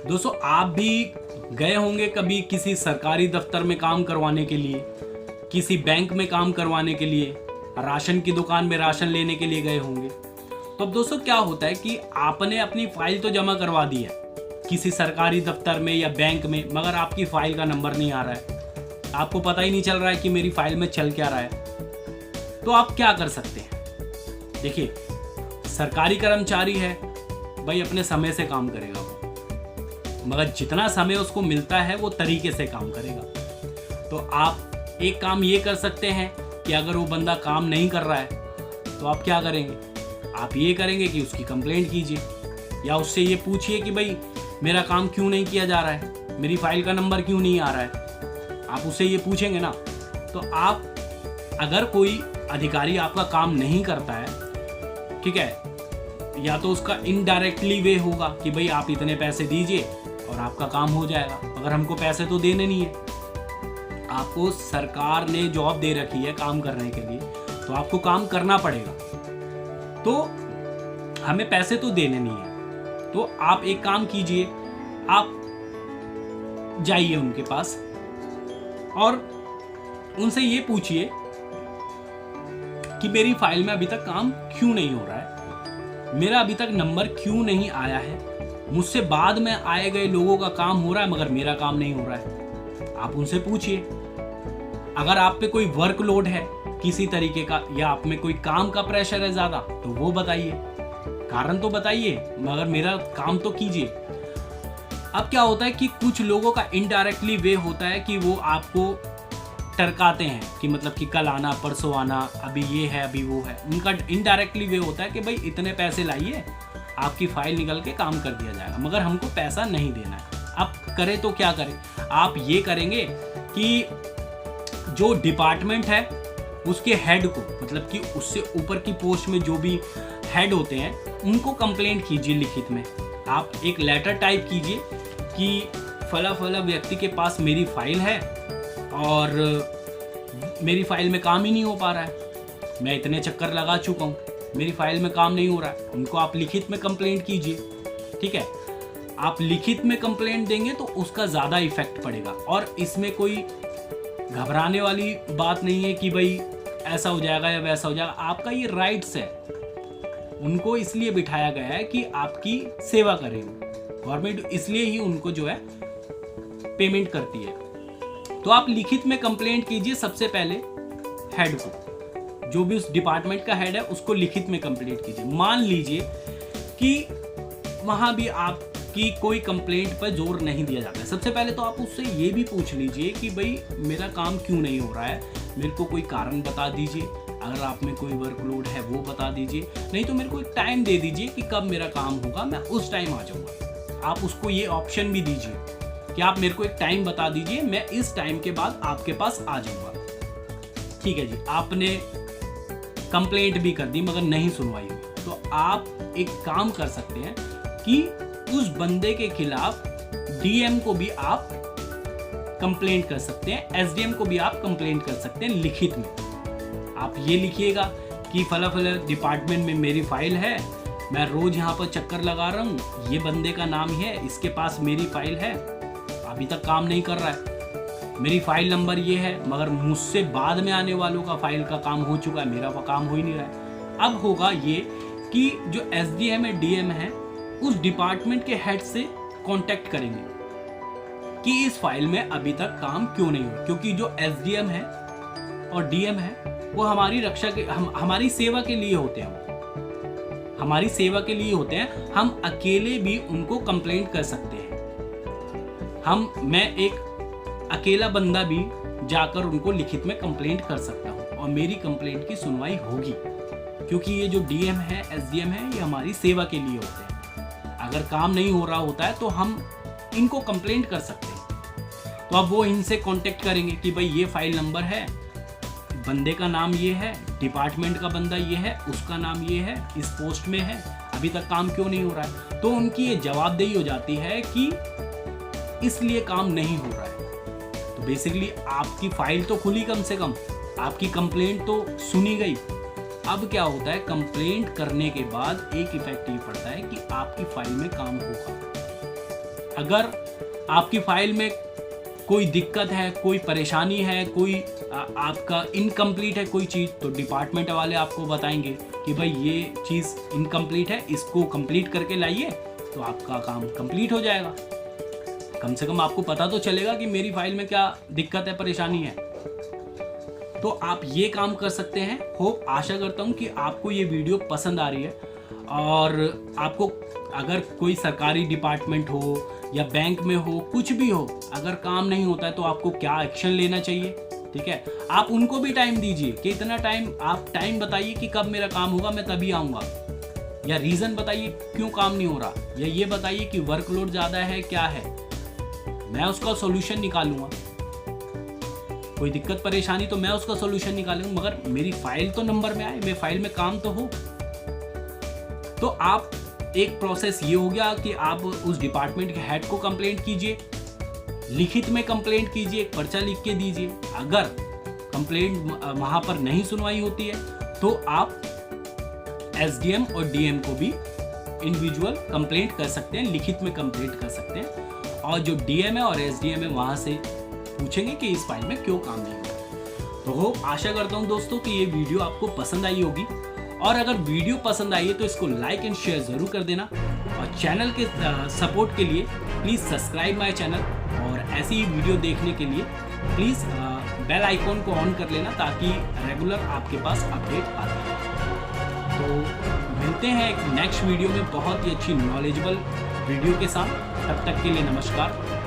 दोस्तों आप भी गए होंगे कभी किसी सरकारी दफ्तर में काम करवाने के लिए, किसी बैंक में काम करवाने के लिए, राशन की दुकान में राशन लेने के लिए गए होंगे। तो अब दोस्तों क्या होता है कि आपने अपनी फाइल तो जमा करवा दी है किसी सरकारी दफ्तर में या बैंक में, मगर आपकी फाइल का नंबर नहीं आ रहा है, आपको पता ही नहीं चल रहा है कि मेरी फाइल में चल क्या रहा है। तो आप क्या कर सकते हैं? देखिए, सरकारी कर्मचारी है भाई, अपने समय से काम करेगा वो, मगर जितना समय उसको मिलता है वो तरीके से काम करेगा। तो आप एक काम ये कर सकते हैं कि अगर वो बंदा काम नहीं कर रहा है तो आप क्या करेंगे? आप ये करेंगे कि उसकी कंप्लेंट कीजिए या उससे ये पूछिए कि भाई मेरा काम क्यों नहीं किया जा रहा है, मेरी फाइल का नंबर क्यों नहीं आ रहा है। आप उससे ये पूछेंगे ना, तो आप अगर कोई अधिकारी आपका काम नहीं करता है, ठीक है, या तो उसका इनडायरेक्टली वे होगा कि भाई आप इतने पैसे दीजिए और आपका काम हो जाएगा, मगर हमको पैसे तो देने नहीं है। आपको सरकार ने जॉब दे रखी है काम करने के लिए, तो आपको काम करना पड़ेगा, तो हमें पैसे तो देने नहीं है। तो आप एक काम कीजिए, आप जाइए उनके पास और उनसे ये पूछिए कि मेरी फाइल में अभी तक काम क्यों नहीं हो रहा है, मेरा अभी तक नंबर क्यों नहीं आया है, मुझसे बाद में आए गए लोगों का काम हो रहा है मगर मेरा काम नहीं हो रहा है। आप उनसे पूछिए। अगर आप पे कोई वर्कलोड है किसी तरीके का या आप में कोई काम का प्रेशर है ज्यादा, तो वो बताइए, कारण तो बताइए, मगर मेरा काम तो कीजिए। अब क्या होता है कि कुछ लोगों का इनडायरेक्टली वे होता है कि वो आपको टरकाते हैं कि मतलब कि कल आना, परसों आना, अभी ये है अभी वो है। उनका इनडायरेक्टली वे होता है कि भाई इतने पैसे लाइए, आपकी फाइल निकल के काम कर दिया जाएगा, मगर हमको पैसा नहीं देना है। अब करें तो क्या करें? आप ये करेंगे कि जो डिपार्टमेंट है उसके हेड को, मतलब कि उससे ऊपर की पोस्ट में जो भी हेड होते हैं, उनको कंप्लेंट कीजिए लिखित में। आप एक लेटर टाइप कीजिए कि फला फला व्यक्ति के पास मेरी फाइल है और मेरी फाइल में काम ही नहीं हो पा रहा है, मैं इतने चक्कर लगा चुका हूँ, मेरी फाइल में काम नहीं हो रहा है। उनको आप लिखित में कंप्लेंट कीजिए, ठीक है। आप लिखित में कंप्लेंट देंगे तो उसका ज़्यादा इफेक्ट पड़ेगा, और इसमें कोई घबराने वाली बात नहीं है कि भाई ऐसा हो जाएगा या वैसा हो जाएगा। आपका ये राइट्स है, उनको इसलिए बिठाया गया है कि आपकी सेवा करें। गवर्नमेंट इसलिए ही उनको जो है पेमेंट करती है। तो आप लिखित में कंप्लेंट कीजिए सबसे पहले हेड को, जो भी उस डिपार्टमेंट का हेड है उसको लिखित में कंप्लेंट कीजिए। मान लीजिए कि वहां भी आपकी कोई कंप्लेंट पर जोर नहीं दिया जाता है, सबसे पहले तो आप उससे ये भी पूछ लीजिए कि भाई मेरा काम क्यों नहीं हो रहा है, मेरे को कोई कारण बता दीजिए। अगर आप में कोई वर्कलोड है वो बता दीजिए, नहीं तो मेरे को एक टाइम दे दीजिए कि कब मेरा काम होगा, मैं उस टाइम आ जाऊंगा। आप उसको ये ऑप्शन भी दीजिए कि आप मेरे को एक टाइम बता दीजिए, मैं इस टाइम के बाद आपके पास आ जाऊंगा। ठीक है जी, आपने कंप्लेंट भी कर दी मगर नहीं सुनवाई हुई, तो आप एक काम कर सकते हैं कि उस बंदे के खिलाफ डीएम को भी आप कंप्लेंट कर सकते हैं, एसडीएम को भी आप कंप्लेंट कर सकते हैं लिखित में। आप ये लिखिएगा कि फला फला डिपार्टमेंट में मेरी फाइल है, मैं रोज यहाँ पर चक्कर लगा रहा हूँ, ये बंदे का नाम है, इसके पास मेरी फाइल है, अभी तक काम नहीं कर रहा है, मेरी फाइल नंबर ये है, मगर मुझसे बाद में आने वालों का फाइल का काम हो चुका है, मेरा काम हो ही नहीं रहा है। अब होगा ये कि जो एसडीएम है, डीएम है, उस डिपार्टमेंट के हेड से कांटेक्ट करेंगे कि इस फाइल में अभी तक काम क्यों नहीं हुआ, क्योंकि जो एसडीएम है और डीएम है वो हमारी रक्षा के, हमारी सेवा के लिए होते हैं, हमारी सेवा के लिए होते हैं। हम अकेले भी उनको कंप्लेंट कर सकते हैं। मैं एक अकेला बंदा भी जाकर उनको लिखित में कंप्लेंट कर सकता हूं और मेरी कंप्लेंट की सुनवाई होगी, क्योंकि ये जो डीएम है, एसडीएम है, ये हमारी सेवा के लिए होते हैं। अगर काम नहीं हो रहा होता है तो हम इनको कंप्लेंट कर सकते हैं। तो अब वो इनसे कांटेक्ट करेंगे कि भाई ये फाइल नंबर है, बंदे का नाम ये है, डिपार्टमेंट का बंदा ये है, उसका नाम ये है, इस पोस्ट में है, अभी तक काम क्यों नहीं हो रहा है। तो उनकी ये जवाबदेही हो जाती है कि इसलिए काम नहीं हो रहा है। तो बेसिकली आपकी फाइल तो खुली, कम से कम आपकी कंप्लेंट तो सुनी गई। अब क्या होता है, कंप्लेंट करने के बाद एक इफेक्ट ये पड़ता है कि आपकी फाइल में काम होगा। अगर आपकी फाइल में कोई दिक्कत है, कोई परेशानी है, कोई आपका इनकम्प्लीट है कोई चीज़, तो डिपार्टमेंट वाले आपको बताएंगे कि भाई ये चीज़ इनकम्प्लीट है, इसको कंप्लीट करके लाइए, तो आपका काम कंप्लीट हो जाएगा। कम से कम आपको पता तो चलेगा कि मेरी फाइल में क्या दिक्कत है, परेशानी है। तो आप ये काम कर सकते हैं। होप, आशा करता हूँ कि आपको ये वीडियो पसंद आ रही है, और आपको अगर कोई सरकारी डिपार्टमेंट हो या बैंक में हो, कुछ भी हो, अगर काम नहीं होता है तो आपको क्या एक्शन लेना चाहिए, ठीक है। आप उनको भी टाइम दीजिए कि इतना टाइम, आप टाइम बताइए कि कब मेरा काम होगा, मैं तभी आऊँगा, या रीज़न बताइए क्यों काम नहीं हो रहा, या ये बताइए कि वर्कलोड ज़्यादा है, क्या है, मैं उसका सॉल्यूशन निकालूंगा। कोई दिक्कत परेशानी तो मैं उसका सॉल्यूशन निकालूंगा, मगर मेरी फाइल तो नंबर में आए, मेरी फाइल में काम तो हो। तो आप, एक प्रोसेस ये हो गया कि आप उस डिपार्टमेंट के हेड को कंप्लेंट कीजिए, लिखित में कंप्लेंट कीजिए, एक पर्चा लिख के दीजिए। अगर कंप्लेंट वहाँ पर नहीं सुनवाई होती है तो आप एसडीएम और डीएम को भी इंडिविजुअल कंप्लेंट कर सकते हैं, लिखित में कंप्लेंट कर सकते हैं, और जो डीएम है और एसडीएम है वहाँ से पूछेंगे कि इस फाइल में क्यों काम नहीं हुआ। तो आशा करता हूँ दोस्तों कि ये वीडियो आपको पसंद आई होगी, और अगर वीडियो पसंद आई है तो इसको लाइक एंड शेयर ज़रूर कर देना, और चैनल के सपोर्ट के लिए प्लीज़ सब्सक्राइब माय चैनल, और ऐसी ही वीडियो देखने के लिए प्लीज़ बेल आइकॉन को ऑन कर लेना ताकि रेगुलर आपके पास अपडेट आती है। तो मिलते हैं एक नेक्स्ट वीडियो में बहुत ही अच्छी नॉलेजेबल वीडियो के साथ। तब तक के लिए नमस्कार।